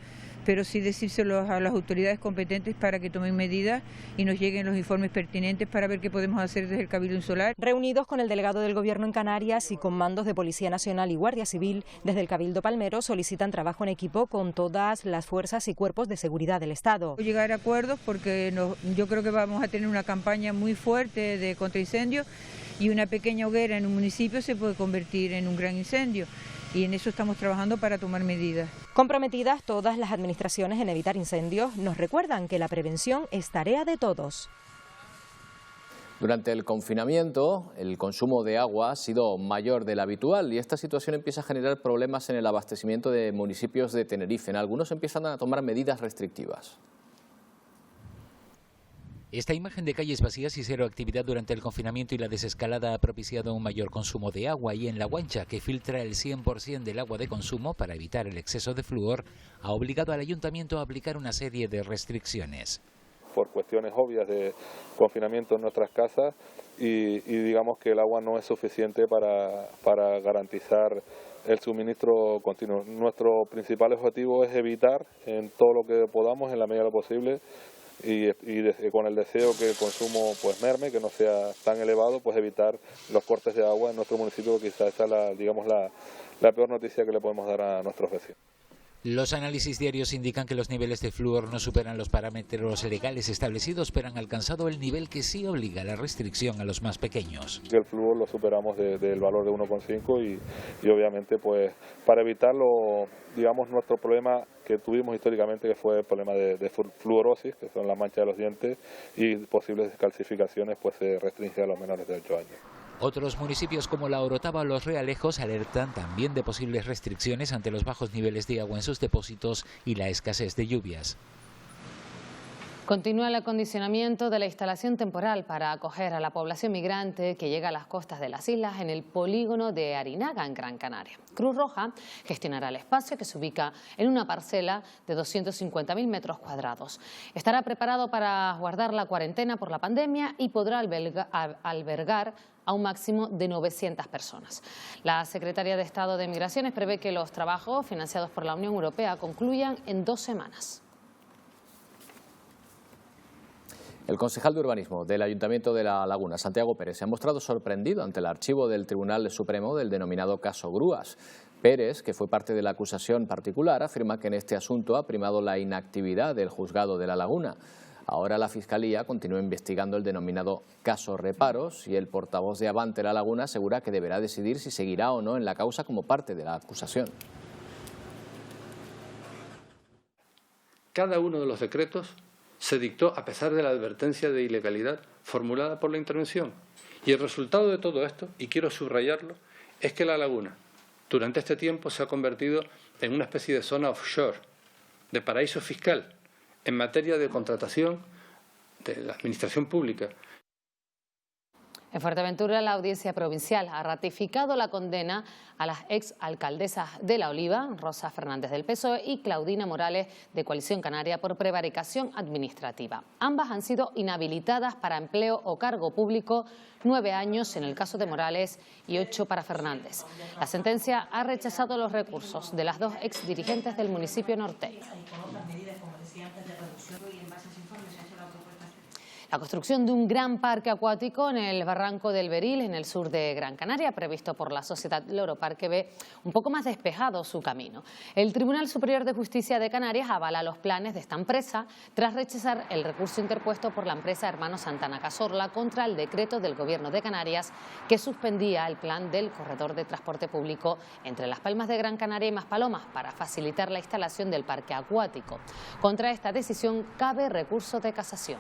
pero sí decírselo a las autoridades competentes para que tomen medidas y nos lleguen los informes pertinentes para ver qué podemos hacer desde el Cabildo Insular. Reunidos con el delegado del Gobierno en Canarias y con mandos de Policía Nacional y Guardia Civil, desde el Cabildo Palmero solicitan trabajo en equipo con todas las fuerzas y cuerpos de seguridad del Estado. Llegar a acuerdos porque yo creo que vamos a tener una campaña muy fuerte de contraincendios y una pequeña hoguera en un municipio se puede convertir en un gran incendio. Y en eso estamos trabajando para tomar medidas. Comprometidas todas las administraciones en evitar incendios, nos recuerdan que la prevención es tarea de todos. Durante el confinamiento, el consumo de agua ha sido mayor del habitual y esta situación empieza a generar problemas en el abastecimiento de municipios de Tenerife. En algunos empiezan a tomar medidas restrictivas. Esta imagen de calles vacías y cero actividad durante el confinamiento y la desescalada ha propiciado un mayor consumo de agua y en La Guancha, que filtra el 100% del agua de consumo para evitar el exceso de flúor, ha obligado al ayuntamiento a aplicar una serie de restricciones. Por cuestiones obvias de confinamiento en nuestras casas y digamos que el agua no es suficiente para garantizar el suministro continuo. Nuestro principal objetivo es evitar en todo lo que podamos, en la medida de lo posible, y con el deseo que el consumo pues merme, que no sea tan elevado, pues evitar los cortes de agua en nuestro municipio, que quizás esa es la peor noticia que le podemos dar a nuestros vecinos. Los análisis diarios indican que los niveles de flúor no superan los parámetros legales establecidos, pero han alcanzado el nivel que sí obliga a la restricción a los más pequeños. El flúor lo superamos del valor de 1,5 y obviamente pues para evitarlo, digamos, nuestro problema que tuvimos históricamente, que fue el problema de fluorosis, que son las manchas de los dientes, y posibles descalcificaciones, pues se restringe a los menores de 8 años. Otros municipios como La Orotava o Los Realejos alertan también de posibles restricciones ante los bajos niveles de agua en sus depósitos y la escasez de lluvias. Continúa el acondicionamiento de la instalación temporal para acoger a la población migrante que llega a las costas de las islas en el polígono de Arinaga, en Gran Canaria. Cruz Roja gestionará el espacio, que se ubica en una parcela de 250.000 metros cuadrados. Estará preparado para guardar la cuarentena por la pandemia y podrá albergar a un máximo de 900 personas. La Secretaría de Estado de Migraciones prevé que los trabajos financiados por la Unión Europea concluyan en 2 semanas. El concejal de Urbanismo del Ayuntamiento de La Laguna, Santiago Pérez, se ha mostrado sorprendido ante el archivo del Tribunal Supremo del denominado caso Grúas. Pérez, que fue parte de la acusación particular, afirma que en este asunto ha primado la inactividad del juzgado de La Laguna. Ahora la Fiscalía continúa investigando el denominado caso Reparos y el portavoz de Avante La Laguna asegura que deberá decidir si seguirá o no en la causa como parte de la acusación. Cada uno de los decretos se dictó a pesar de la advertencia de ilegalidad formulada por la intervención. Y el resultado de todo esto, y quiero subrayarlo, es que La Laguna durante este tiempo se ha convertido en una especie de zona offshore, de paraíso fiscal, en materia de contratación de la administración pública. En Fuerteventura, la Audiencia Provincial ha ratificado la condena a las exalcaldesas de La Oliva, Rosa Fernández del PSOE y Claudina Morales de Coalición Canaria por prevaricación administrativa. Ambas han sido inhabilitadas para empleo o cargo público 9 años en el caso de Morales y 8 para Fernández. La sentencia ha rechazado los recursos de las 2 exdirigentes del municipio norteño. La construcción de un gran parque acuático en el Barranco del Beril, en el sur de Gran Canaria, previsto por la sociedad Loro Parque, ve un poco más despejado su camino. El Tribunal Superior de Justicia de Canarias avala los planes de esta empresa tras rechazar el recurso interpuesto por la empresa Hermanos Santana Cazorla contra el decreto del Gobierno de Canarias que suspendía el plan del corredor de transporte público entre Las Palmas de Gran Canaria y Maspalomas para facilitar la instalación del parque acuático. Contra esta decisión cabe recurso de casación.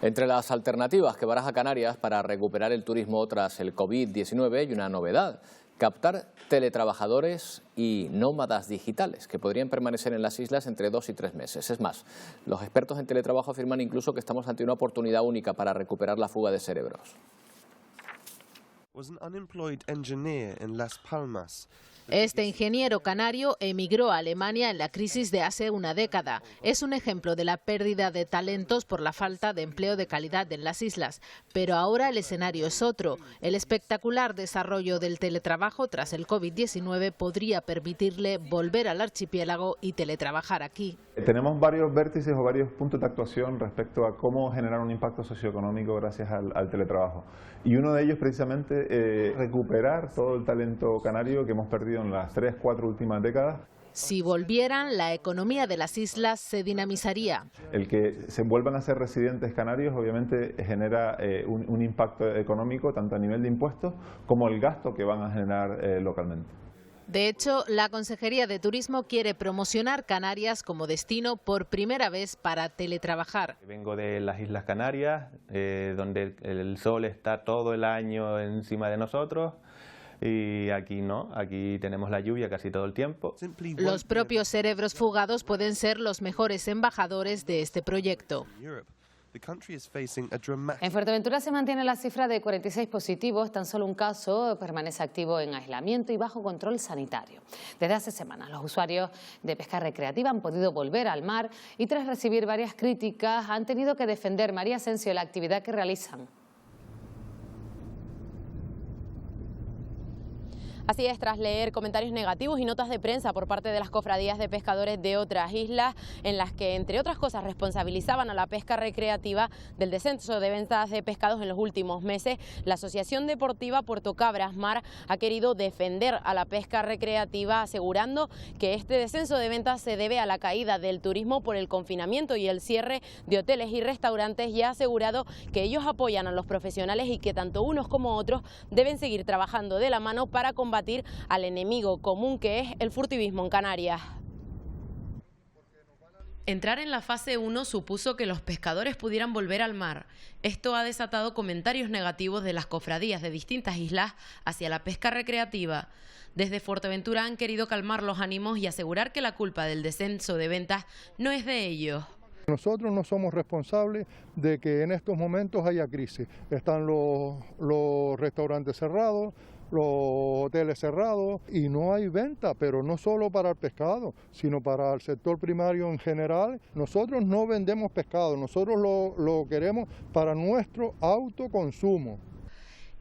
Entre las alternativas que baraja Canarias para recuperar el turismo tras el COVID-19 hay una novedad: captar teletrabajadores y nómadas digitales que podrían permanecer en las islas entre 2 y 3 meses. Es más, los expertos en teletrabajo afirman incluso que estamos ante una oportunidad única para recuperar la fuga de cerebros. Was an unemployed engineer in Las Palmas. Este ingeniero canario emigró a Alemania en la crisis de hace una década. Es un ejemplo de la pérdida de talentos por la falta de empleo de calidad en las islas. Pero ahora el escenario es otro. El espectacular desarrollo del teletrabajo tras el COVID-19 podría permitirle volver al archipiélago y teletrabajar aquí. Tenemos varios vértices o varios puntos de actuación respecto a cómo generar un impacto socioeconómico gracias al teletrabajo. Y uno de ellos precisamente recuperar todo el talento canario que hemos perdido en las 3-4 últimas décadas. Si volvieran, la economía de las islas se dinamizaría. El que se vuelvan a ser residentes canarios obviamente genera un impacto económico tanto a nivel de impuestos como el gasto que van a generar localmente. De hecho, la Consejería de Turismo quiere promocionar Canarias como destino por primera vez para teletrabajar. Vengo de las Islas Canarias, donde el sol está todo el año encima de nosotros. Y aquí no, aquí tenemos la lluvia casi todo el tiempo. Los propios cerebros fugados pueden ser los mejores embajadores de este proyecto. En Fuerteventura se mantiene la cifra de 46 positivos, tan solo un caso permanece activo en aislamiento y bajo control sanitario. Desde hace semanas los usuarios de pesca recreativa han podido volver al mar y tras recibir varias críticas han tenido que defender, María Asensio, la actividad que realizan. Así es, tras leer comentarios negativos y notas de prensa por parte de las cofradías de pescadores de otras islas, en las que, entre otras cosas, responsabilizaban a la pesca recreativa del descenso de ventas de pescados en los últimos meses, la Asociación Deportiva Puerto Cabras Mar ha querido defender a la pesca recreativa, asegurando que este descenso de ventas se debe a la caída del turismo por el confinamiento y el cierre de hoteles y restaurantes, y ha asegurado que ellos apoyan a los profesionales y que tanto unos como otros deben seguir trabajando de la mano para combatir al enemigo común que es el furtivismo en Canarias. Entrar en la fase 1 supuso que los pescadores pudieran volver al mar. Esto ha desatado comentarios negativos de las cofradías de distintas islas hacia la pesca recreativa. Desde Fuerteventura han querido calmar los ánimos y asegurar que la culpa del descenso de ventas no es de ellos. Nosotros no somos responsables de que en estos momentos haya crisis. Están los restaurantes cerrados, los hoteles cerrados y no hay venta, pero no solo para el pescado, sino para el sector primario en general. Nosotros no vendemos pescado, nosotros lo queremos para nuestro autoconsumo.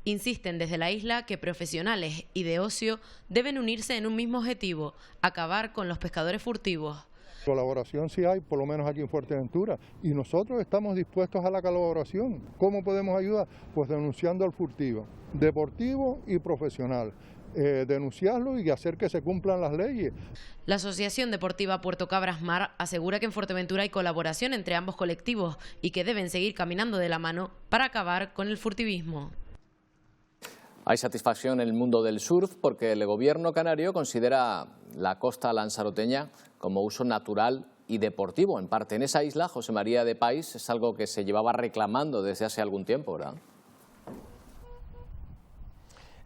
Insisten desde la isla que profesionales y de ocio deben unirse en un mismo objetivo: acabar con los pescadores furtivos. Colaboración sí hay, por lo menos aquí en Fuerteventura, y nosotros estamos dispuestos a la colaboración. ¿Cómo podemos ayudar? Pues denunciando al furtivo, deportivo y profesional. Denunciarlo y hacer que se cumplan las leyes. La Asociación Deportiva Puerto Cabras Mar asegura que en Fuerteventura hay colaboración entre ambos colectivos y que deben seguir caminando de la mano para acabar con el furtivismo. Hay satisfacción en el mundo del surf porque el gobierno canario considera la costa lanzaroteña como uso natural y deportivo. En parte en esa isla, José María de Pais, es algo que se llevaba reclamando desde hace algún tiempo, ¿verdad?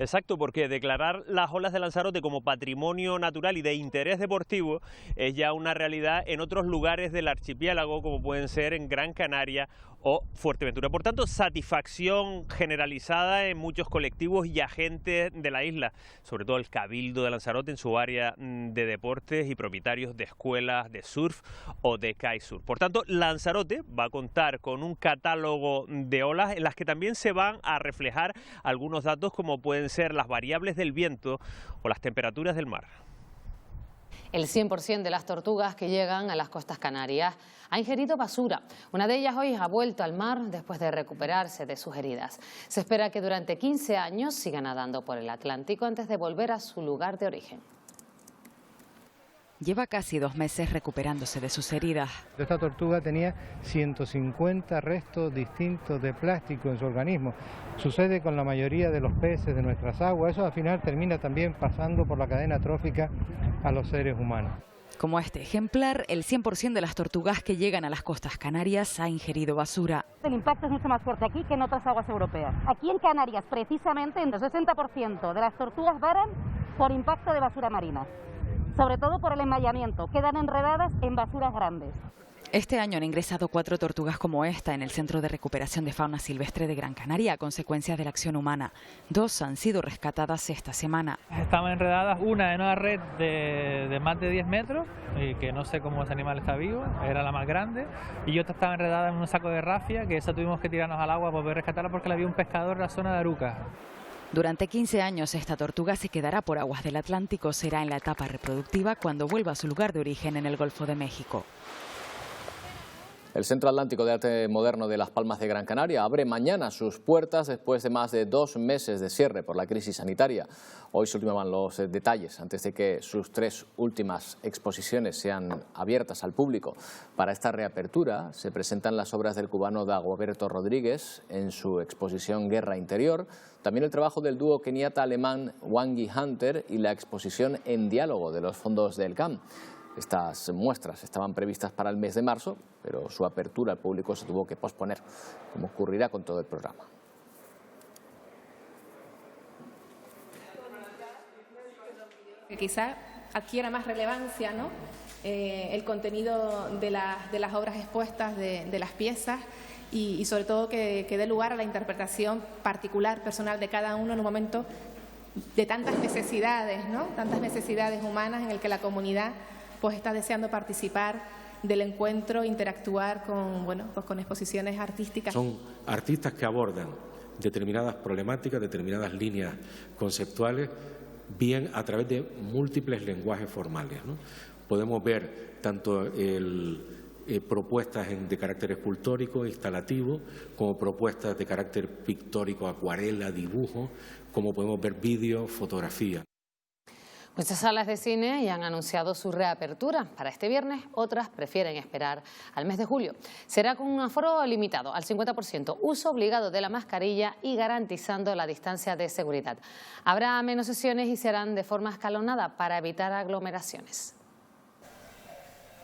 Exacto, porque declarar las olas de Lanzarote como patrimonio natural y de interés deportivo es ya una realidad en otros lugares del archipiélago, como pueden ser en Gran Canaria o Fuerteventura. Por tanto, satisfacción generalizada en muchos colectivos y agentes de la isla, sobre todo el Cabildo de Lanzarote en su área de deportes y propietarios de escuelas de surf o de kitesurf. Por tanto, Lanzarote va a contar con un catálogo de olas en las que también se van a reflejar algunos datos como pueden ser las variables del viento o las temperaturas del mar. El 100% de las tortugas que llegan a las costas canarias ha ingerido basura. Una de ellas hoy ha vuelto al mar después de recuperarse de sus heridas. Se espera que durante 15 años siga nadando por el Atlántico antes de volver a su lugar de origen. Lleva casi 2 meses recuperándose de sus heridas. Esta tortuga tenía 150 restos distintos de plástico en su organismo. Sucede con la mayoría de los peces de nuestras aguas. Eso al final termina también pasando por la cadena trófica a los seres humanos. Como este ejemplar, el 100% de las tortugas que llegan a las costas canarias ha ingerido basura. El impacto es mucho más fuerte aquí que en otras aguas europeas. Aquí en Canarias, precisamente, el 60% de las tortugas varan por impacto de basura marina. Sobre todo por el enmayamiento, quedan enredadas en basuras grandes. Este año han ingresado 4 tortugas como esta en el Centro de Recuperación de Fauna Silvestre de Gran Canaria a consecuencia de la acción humana. 2 han sido rescatadas esta semana. Estaban enredadas, una en una red de más de 10 metros, y que no sé cómo ese animal está vivo, era la más grande, y otra estaba enredada en un saco de rafia, que esa tuvimos que tirarnos al agua para poder rescatarla porque la vio un pescador en la zona de Aruca. Durante 15 años esta tortuga se quedará por aguas del Atlántico, será en la etapa reproductiva cuando vuelva a su lugar de origen en el Golfo de México. El Centro Atlántico de Arte Moderno de Las Palmas de Gran Canaria abre mañana sus puertas después de más de 2 meses de cierre por la crisis sanitaria. Hoy se ultimaban los detalles antes de que sus 3 últimas exposiciones sean abiertas al público. Para esta reapertura se presentan las obras del cubano Dagoberto Rodríguez en su exposición Guerra Interior, también el trabajo del dúo keniata-alemán Wangi Hunter y la exposición En Diálogo de los fondos del CAM. Estas muestras estaban previstas para el mes de marzo, pero su apertura al público se tuvo que posponer, como ocurrirá con todo el programa. Que quizá adquiera más relevancia, ¿no? El contenido de las obras expuestas, de las piezas, y sobre todo que dé lugar a la interpretación particular, personal de cada uno en un momento de tantas necesidades, ¿no? Tantas necesidades humanas en el que la comunidad pues está deseando participar del encuentro, interactuar con, pues con exposiciones artísticas. Son artistas que abordan determinadas problemáticas, determinadas líneas conceptuales, bien a través de múltiples lenguajes formales, ¿no? Podemos ver tanto propuestas de carácter escultórico, instalativo, como propuestas de carácter pictórico, acuarela, dibujo, como podemos ver vídeo, fotografía. Muchas salas de cine ya han anunciado su reapertura para este viernes, otras prefieren esperar al mes de julio. Será con un aforo limitado al 50%, uso obligado de la mascarilla y garantizando la distancia de seguridad. Habrá menos sesiones y serán de forma escalonada para evitar aglomeraciones.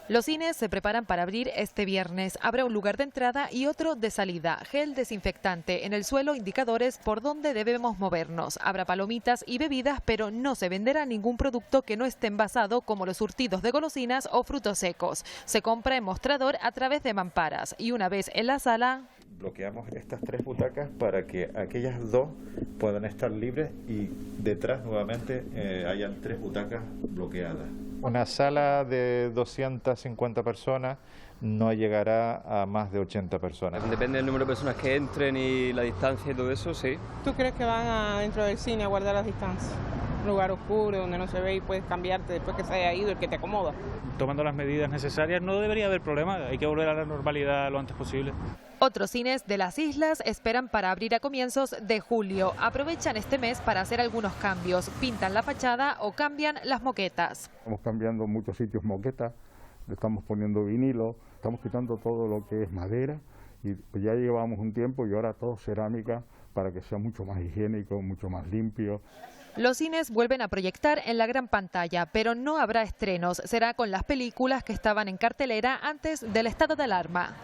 Los cines se preparan para abrir este viernes. Habrá un lugar de entrada y otro de salida. Gel desinfectante en el suelo, indicadores por dónde debemos movernos. Habrá palomitas y bebidas, pero no se venderá ningún producto que no esté envasado, como los surtidos de golosinas o frutos secos. Se compra en mostrador a través de mamparas y una vez en la sala... Bloqueamos estas 3 butacas para que aquellas 2 puedan estar libres y detrás nuevamente hayan 3 butacas bloqueadas. Una sala de 250 personas no llegará a más de 80 personas. Depende del número de personas que entren y la distancia y todo eso, sí. ¿Tú crees que van dentro del cine a guardar las distancias? Un lugar oscuro donde no se ve y puedes cambiarte después que se haya ido el que te acomoda. Tomando las medidas necesarias no debería haber problema, hay que volver a la normalidad lo antes posible. Otros cines de las islas esperan para abrir a comienzos de julio. Aprovechan este mes para hacer algunos cambios, pintan la fachada o cambian las moquetas. Estamos cambiando muchos sitios moquetas, le estamos poniendo vinilo, estamos quitando todo lo que es madera y ya llevamos un tiempo y ahora todo cerámica para que sea mucho más higiénico, mucho más limpio. Los cines vuelven a proyectar en la gran pantalla, pero no habrá estrenos. Será con las películas que estaban en cartelera antes del estado de alarma.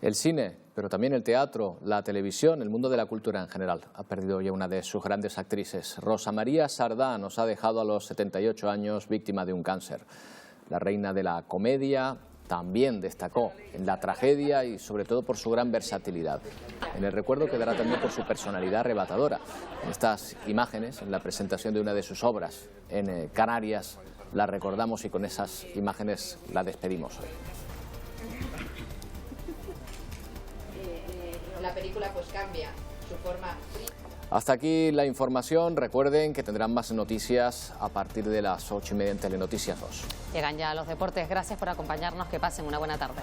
El cine, pero también el teatro, la televisión, el mundo de la cultura en general, ha perdido ya una de sus grandes actrices. Rosa María Sardá nos ha dejado a los 78 años víctima de un cáncer. La reina de la comedia también destacó en la tragedia y sobre todo por su gran versatilidad. En el recuerdo quedará también por su personalidad arrebatadora. En estas imágenes, en la presentación de una de sus obras en Canarias, la recordamos y con esas imágenes la despedimos hoy. La película pues cambia su forma. Hasta aquí la información. Recuerden que tendrán más noticias a partir de las 8:30 en Telenoticias 2. Llegan ya los deportes. Gracias por acompañarnos. Que pasen una buena tarde.